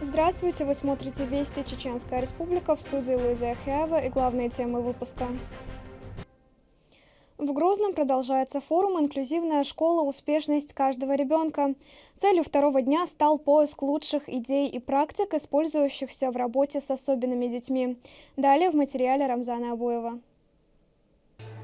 Здравствуйте, вы смотрите «Вести Чеченская Республика», в студии Луиза Ахиава и главные темы выпуска. В Грозном продолжается форум «Инклюзивная школа. Успешность каждого ребенка». Целью второго дня стал поиск лучших идей и практик, использующихся в работе с особенными детьми. Далее в материале Рамзана Абуева.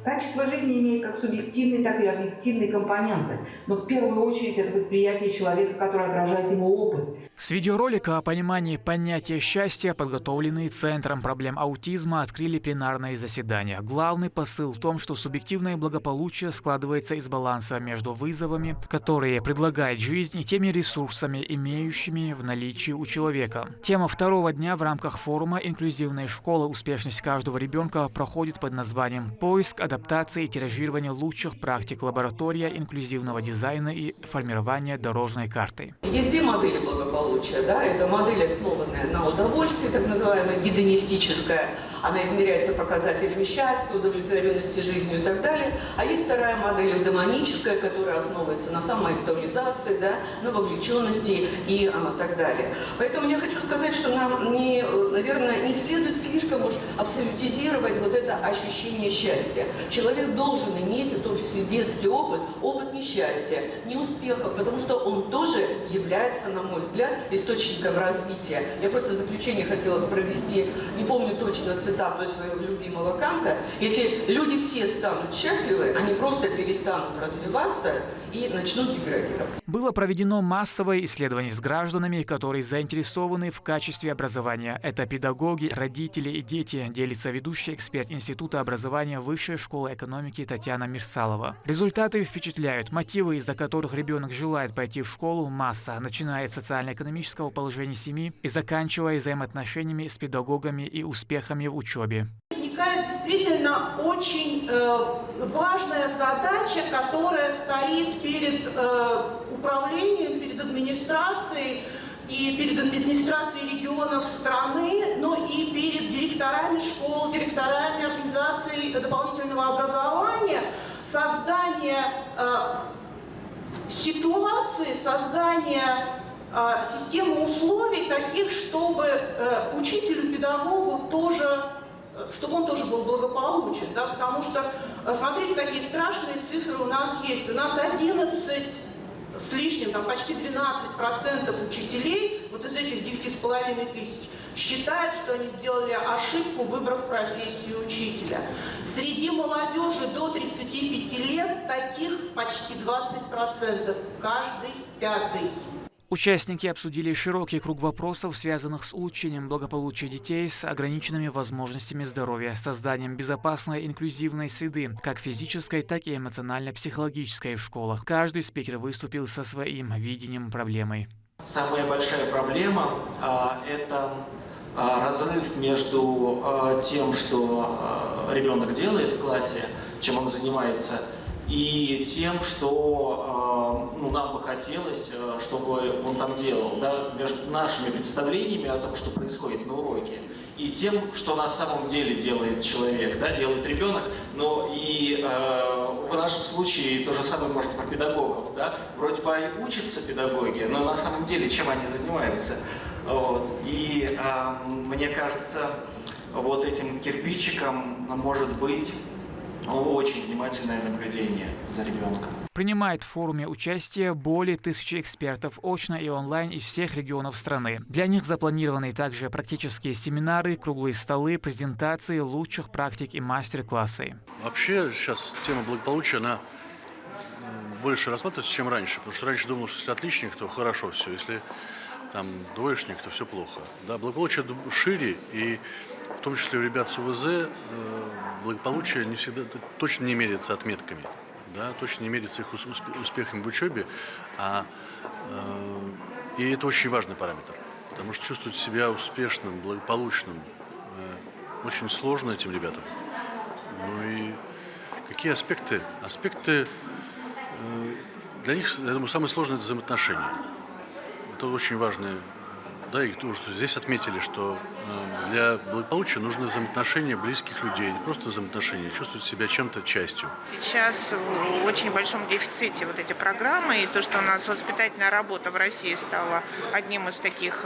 Качество жизни имеет как субъективные, так и объективные компоненты, но в первую очередь это восприятие человека, которое отражает его опыт. С видеоролика о понимании понятия счастья, подготовленные Центром проблем аутизма, открыли пленарные заседания. Главный посыл в том, что субъективное благополучие складывается из баланса между вызовами, которые предлагает жизнь, и теми ресурсами, имеющими в наличии у человека. Тема второго дня в рамках форума «Инклюзивная школа. Успешность каждого ребенка» проходит под названием «Поиск, адаптация и тиражирование лучших практик лаборатория инклюзивного дизайна и формирования дорожной карты». Есть две модели благополучия. Да? Это модель, основанная на удовольствии, так называемая гедонистическая. Она измеряется показателями счастья, удовлетворенности жизнью и так далее. А есть вторая модель, эвдемоническая, которая основывается на самоактуализации, да, на вовлеченности и так далее. Поэтому я хочу сказать, что нам, наверное, не следует слишком уж абсолютизировать вот это ощущение счастья. Человек должен иметь, в том числе детский опыт, опыт несчастья, неуспехов, потому что он тоже является, на мой взгляд, источником развития. Я просто в заключение хотела провести, не помню точно цитату своего любимого Канта: если люди все станут счастливы, они просто перестанут развиваться и начнут деградировать. Было проведено массовое исследование с гражданами, которые заинтересованы в качестве образования. Это педагоги, родители и дети, делится ведущий эксперт Института образования Высшей школы экономики Татьяна Мирсалова. Результаты впечатляют. Мотивы, из-за которых ребенок желает пойти в школу, масса, начиная от социально-экономического положения семьи и заканчивая взаимоотношениями с педагогами и успехами в учебе. Возникает действительно очень важная задача, которая стоит перед управлением, перед администрацией и перед администрацией регионов страны, но и перед директорами школ, директорами организаций дополнительного образования, создание ситуации, создание системы условий таких, чтобы учителю, педагогу тоже, чтобы он тоже был благополучен, да, потому что, смотрите, какие страшные цифры у нас есть. У нас 11 с лишним, там почти 12% учителей, вот из этих 9,5 тысяч, считают, что они сделали ошибку, выбрав профессию учителя. Среди молодежи до 35 лет таких почти 20%, каждый пятый. Участники обсудили широкий круг вопросов, связанных с улучшением благополучия детей с ограниченными возможностями здоровья, созданием безопасной инклюзивной среды, как физической, так и эмоционально-психологической в школах. Каждый спикер выступил со своим видением проблемы. Самая большая проблема – это разрыв между тем, что ребенок делает в классе, чем он занимается, и тем, что нам бы хотелось, чтобы он там делал, да, между нашими представлениями о том, что происходит на уроке, и тем, что на самом деле делает человек, да, делает ребенок. Но и в нашем случае то же самое может про педагогов. Да? Вроде бы и учатся педагоги, но на самом деле чем они занимаются? Вот. И мне кажется, вот этим кирпичиком может быть очень внимательное наблюдение за ребенком. Принимает в форуме участие более 1000 экспертов очно и онлайн из всех регионов страны. Для них запланированы также практические семинары, круглые столы, презентации лучших практик и мастер-классы. Вообще сейчас тема благополучия, она больше рассматривается, чем раньше. Потому что раньше думал, что если отличник, то хорошо все. Если там двоечник, то все плохо. Да, благополучие шире, и в том числе у ребят с УВЗ благополучие не всегда точно не меряется отметками. Да, точно не меряется их успехами в учебе, и это очень важный параметр, потому что чувствовать себя успешным, благополучным очень сложно этим ребятам. Ну и какие аспекты? Аспекты для них, я думаю, самое сложное – это взаимоотношения. Это очень важно. Да, и то, что здесь отметили, что для благополучия нужны взаимоотношения близких людей, не просто взаимоотношения, чувствовать себя чем-то частью. Сейчас в очень большом дефиците вот эти программы, и то, что у нас воспитательная работа в России стала одним из таких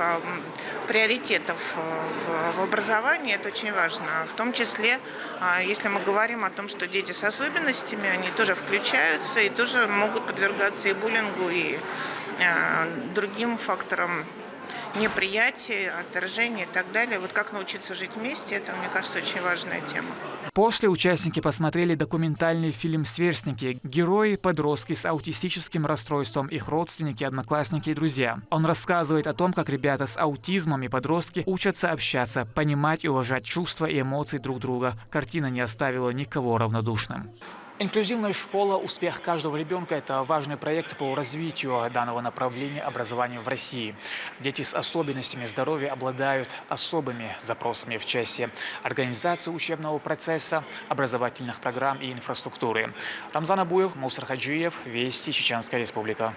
приоритетов в образовании, это очень важно. В том числе, если мы говорим о том, что дети с особенностями, они тоже включаются и тоже могут подвергаться и буллингу, и другим факторам неприятия, отторжения и так далее. Вот как научиться жить вместе, это, мне кажется, очень важная тема. После участники посмотрели документальный фильм «Сверстники». Герои – подростки с аутистическим расстройством, их родственники, одноклассники и друзья. Он рассказывает о том, как ребята с аутизмом и подростки учатся общаться, понимать и уважать чувства и эмоции друг друга. Картина не оставила никого равнодушным. Инклюзивная школа «Успех каждого ребенка» – это важный проект по развитию данного направления образования в России. Дети с особенностями здоровья обладают особыми запросами в части организации учебного процесса, образовательных программ и инфраструктуры. Рамзан Абуев, Мусар Хаджиев, Вести, Чеченская Республика.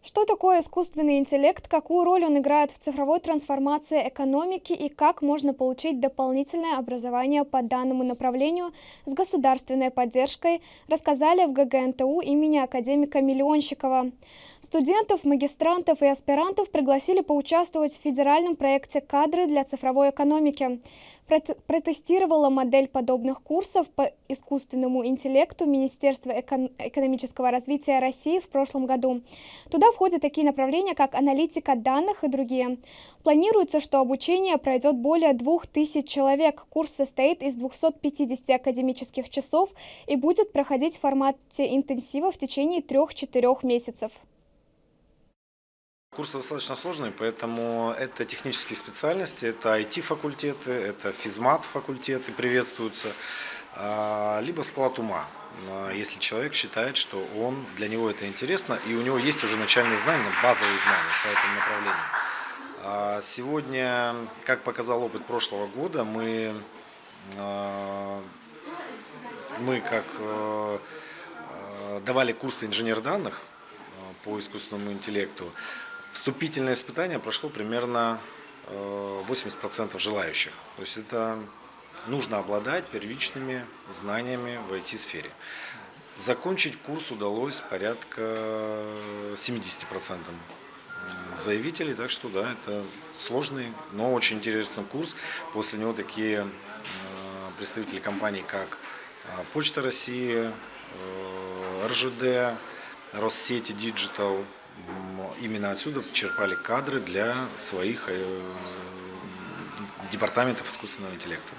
Что такое искусственный интеллект, какую роль он играет в цифровой трансформации экономики и как можно получить дополнительное образование по данному направлению с государственной поддержкой, рассказали в ГГНТУ имени академика Миллионщикова. Студентов, магистрантов и аспирантов пригласили поучаствовать в федеральном проекте «Кадры для цифровой экономики». Протестировала модель подобных курсов по искусственному интеллекту Министерство экономического развития России в прошлом году. Туда входят такие направления, как аналитика данных и другие. Планируется, что обучение пройдет более 2000 человек. Курс состоит из 250 академических часов и будет проходить в формате интенсива в течение 3-4 месяцев. Курсы достаточно сложные, поэтому это технические специальности, это IT-факультеты, это физмат-факультеты приветствуются, либо склад ума, если человек считает, что для него это интересно, и у него есть уже начальные знания, базовые знания по этому направлению. Сегодня, как показал опыт прошлого года, мы давали курсы инженер данных по искусственному интеллекту. Вступительное испытание прошло примерно 80% желающих. То есть это нужно обладать первичными знаниями в IT-сфере. Закончить курс удалось порядка 70% заявителей, так что да, это сложный, но очень интересный курс. После него такие представители компаний, как Почта России, РЖД, Россети, Digital, именно отсюда черпали кадры для своих департаментов искусственного интеллекта.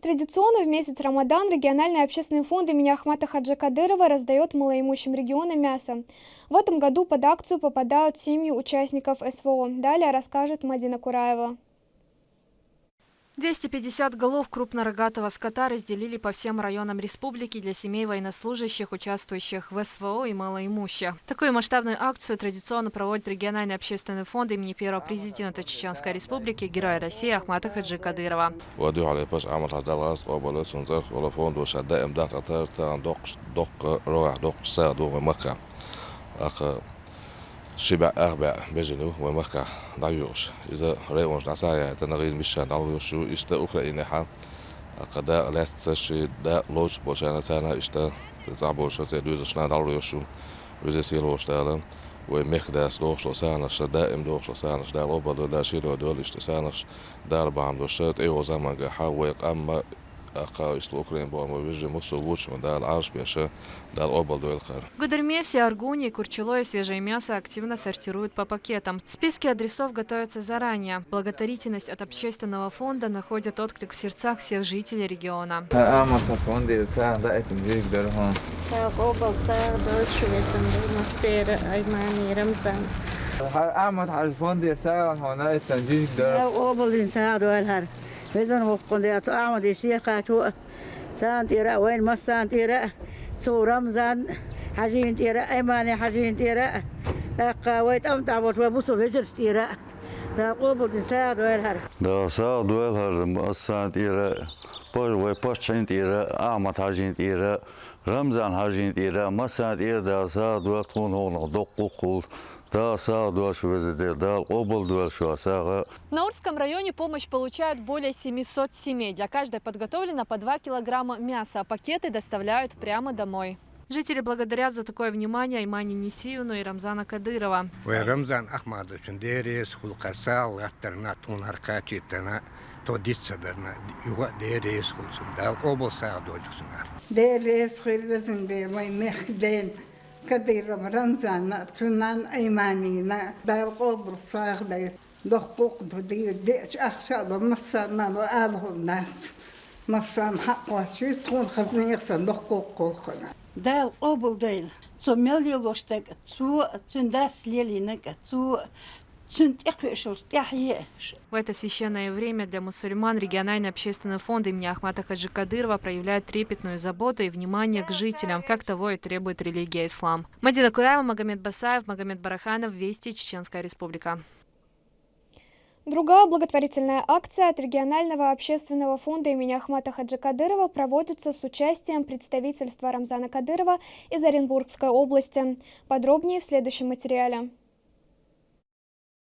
Традиционно в месяц Рамадан региональный общественный фонд имени Ахмата Хаджи Кадырова раздает малоимущим регионам мясо. В этом году под акцию попадают семьи участников СВО. Далее расскажет Мадина Кураева. 250 голов крупнорогатого скота разделили по всем районам республики для семей военнослужащих, участвующих в СВО и малоимущих. Такую масштабную акцию традиционно проводит региональный общественный фонд имени первого президента Чеченской Республики, героя России Ахмата Хаджи Кадырова. شبع أغبع بجنو ومكة ضيوش إذا رأيونج نسايا تنغين مشان ضيوشو إشتا أوكرانيا حال قداء لا تسشي دا لوج بوشانا سانا إشتا تزعبوش تدوزشنا ضيوشو وزيسيلو اشتغل ومخداس دوش لسانش دائم دوش لسانش دا لوبا دا شيلو دول اشتسانش دا ربعم دوشات إيو زمان حاويق أما В Гудермесе, Аргуне, Курчело и свежее мясо активно сортируют по пакетам. Списки адресов готовятся заранее. Благотворительность от общественного фонда находит отклик в сердцах всех жителей региона. إذن وقنديات أعمد الشيخات سان تيرا وين ما سان تيرا سو رمضان حجين تيرا إيماني حجين تيرا قاويت أمتع وتوبوسو بجر تيرا راقوب الإنسان ويلهر دا ساد ويلهر مؤسسان تيرا باش تيرا أعمد حجين تيرا Рамзан хажин тира масад ирда сад ватун хон доккул да сад вазде да обл дуашаса. В Наурском районе помощь получают более 700 семей. Для каждой подготовлено по 2 килограмма мяса, а пакеты доставляют прямо домой. Жители благодарят за такое внимание Аймани Несиевну и Рамзана Кадырова. Рамзан Ахмадович дерес хулкасал альтернатун аркачитана тодитсадарна юга дерес хулсун дал облса дожсунар. Дерес хулвезин бе май мехден Кадыров Рамзан тунан Айманина дал облса да дохпук дуди деч ахшада масана алхунас масан хаквачи тун хазнесан дохпук колхона. Дал обл дейл. Цомели лоштаг цу цундас лелинак цу В это священное время для мусульман региональный общественный фонд имени Ахмата Хаджи Кадырова проявляет трепетную заботу и внимание к жителям, как того и требует религия ислам. Мадина Кураева, Магомед Басаев, Магомед Бараханов, Вести, Чеченская Республика. Другая благотворительная акция от регионального общественного фонда имени Ахмата Хаджи Кадырова проводится с участием представительства Рамзана Кадырова из Оренбургской области. Подробнее в следующем материале.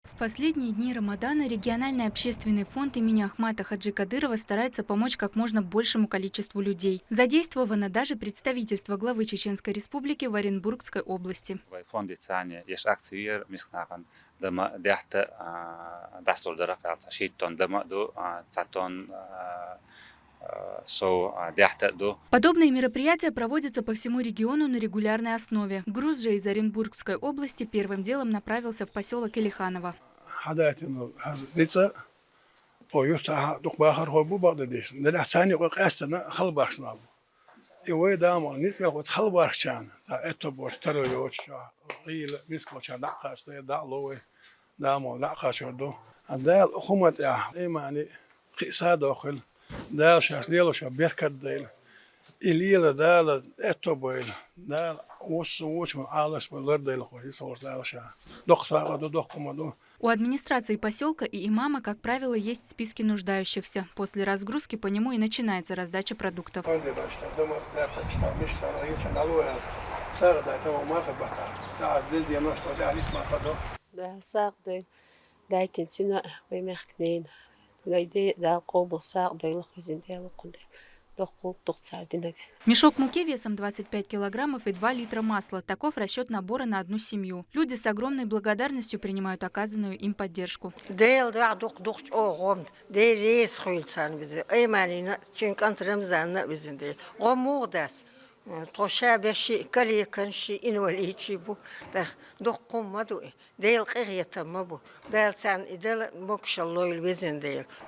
В последние дни Рамадана региональный общественный фонд имени Ахмата Хаджи Кадырова старается помочь как можно большему количеству людей. Задействовано даже представительство главы Чеченской Республики в Оренбургской области. Подобные мероприятия проводятся по всему региону на регулярной основе. Груз же из Оренбургской области первым делом направился в поселок Илиханово. دال شاش ليلو شا بيركت ديل إليلا دال إتوبيل دال وش من عالش من لرد ديل خوي صور دال شا دق ساقة دق قمدو. У администрации поселка и имама, как правило, есть списки нуждающихся. После разгрузки по нему и начинается раздача продуктов. Мешок муки весом 25 килограммов и 2 литра масла. Таков расчет набора на одну семью. Люди с огромной благодарностью принимают оказанную им поддержку.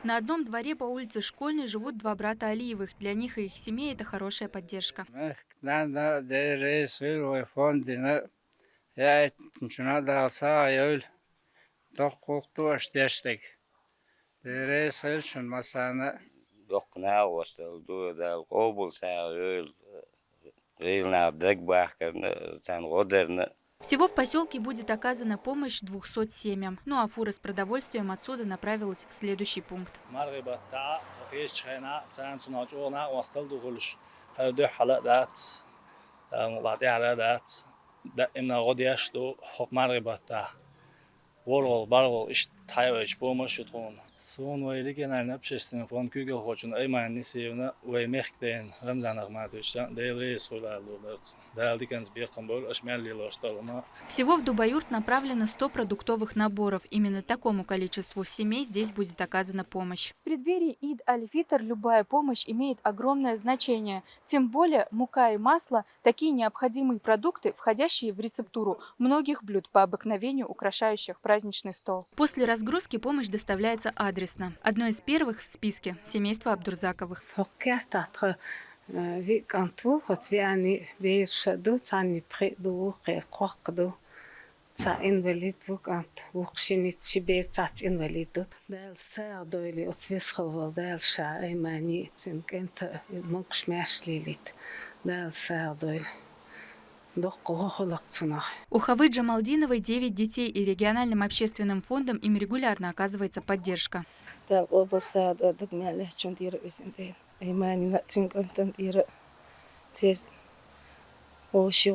На одном дворе по улице Школьной живут два брата Алиевых. Для них и их семей это хорошая поддержка. Всего в поселке будет оказана помощь 200 семьям. Ну а фура с продовольствием отсюда направилась в следующий пункт. Сонвай региональный общественный фонд Кюгел хочет Аймани Несиевна Уэмехтен Рамзан Ахматовича Дейлрейс Хулалдулерт Дайлдиканс Бехамбол Ашмялли Лошталма. Всего в Дубаюрт направлено 100 продуктовых наборов. Именно такому количеству семей здесь будет оказана помощь. В преддверии Ид-аль-Фитр любая помощь имеет огромное значение. Тем более мука и масло – такие необходимые продукты, входящие в рецептуру многих блюд по обыкновению, украшающих праздничный стол. После разгрузки помощь доставляется адресно. Одно из первых в списке – семейство Абдурзаковых. У Хавы Джамалдиновой 9 детей, и региональным общественным фондом им регулярно оказывается поддержка. В общей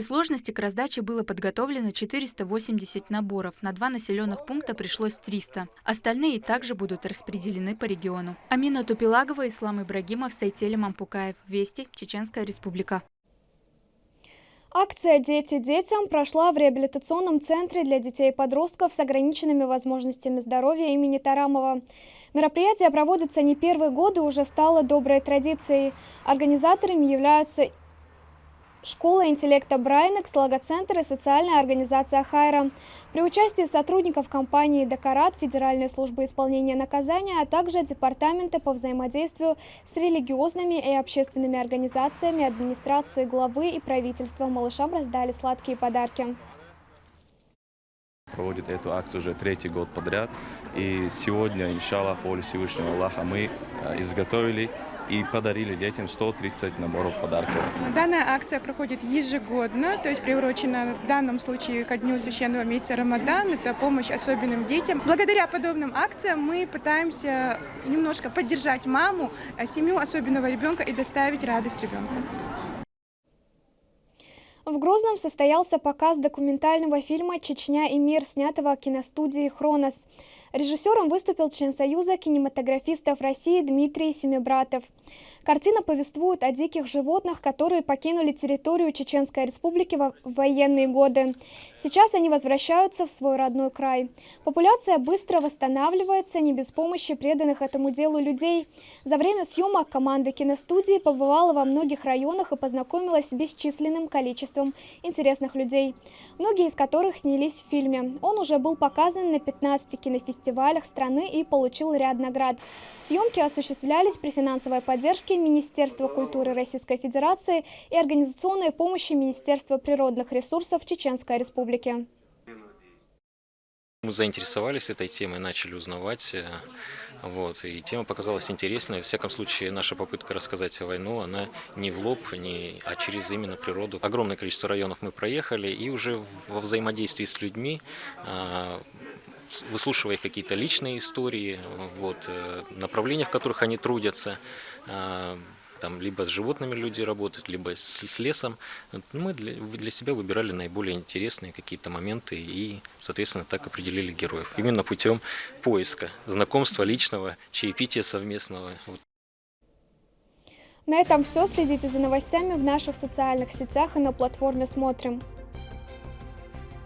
сложности к раздаче было подготовлено 480 наборов. На 2 населенных пункта пришлось 300. Остальные также будут распределены по региону. Амина Тупилагова, Ислам Ибрагимов, Сайтели Мампукаев. Вести, Чеченская Республика. Акция «Дети детям» прошла в реабилитационном центре для детей и подростков с ограниченными возможностями здоровья имени Тарамова. Мероприятие проводится не первый год и уже стало доброй традицией. Организаторами являются Школа интеллекта Брайнекс, Логоцентр и социальная организация Хайра. При участии сотрудников компании «Декарат», Федеральной службы исполнения наказания, а также департаменты по взаимодействию с религиозными и общественными организациями, администрации главы и правительства малышам раздали сладкие подарки. Проводит эту акцию уже 3-й год подряд. И сегодня, иншаллах, по воле Всевышнего Аллаха, мы изготовили и подарили детям 130 наборов подарков. Данная акция проходит ежегодно, то есть приурочена в данном случае ко дню священного месяца Рамадан. Это помощь особенным детям. Благодаря подобным акциям мы пытаемся немножко поддержать маму, семью особенного ребенка и доставить радость ребенку. В Грозном состоялся показ документального фильма «Чечня и мир», снятого киностудией «Хронос». Режиссером выступил член Союза кинематографистов России Дмитрий Семибратов. Картина повествует о диких животных, которые покинули территорию Чеченской Республики в военные годы. Сейчас они возвращаются в свой родной край. Популяция быстро восстанавливается, не без помощи преданных этому делу людей. За время съемок команда киностудии побывала во многих районах и познакомилась с бесчисленным количеством интересных людей, многие из которых снялись в фильме. Он уже был показан на 15 кинофестивалях страны и получил ряд наград. Съемки осуществлялись при финансовой поддержке Министерства культуры Российской Федерации и организационной помощи Министерства природных ресурсов Чеченской Республики. Мы заинтересовались этой темой, начали узнавать, и тема показалась интересной. Во всяком случае, наша попытка рассказать о войну, она не в лоб, а через именно природу. Огромное количество районов мы проехали, и уже во взаимодействии с людьми, выслушивая их какие-то личные истории, направления, в которых они трудятся, там либо с животными люди работают, либо с лесом. Мы для себя выбирали наиболее интересные какие-то моменты и, соответственно, так определили героев. Именно путем поиска, знакомства личного, чаепития совместного. На этом все. Следите за новостями в наших социальных сетях и на платформе «Смотрим».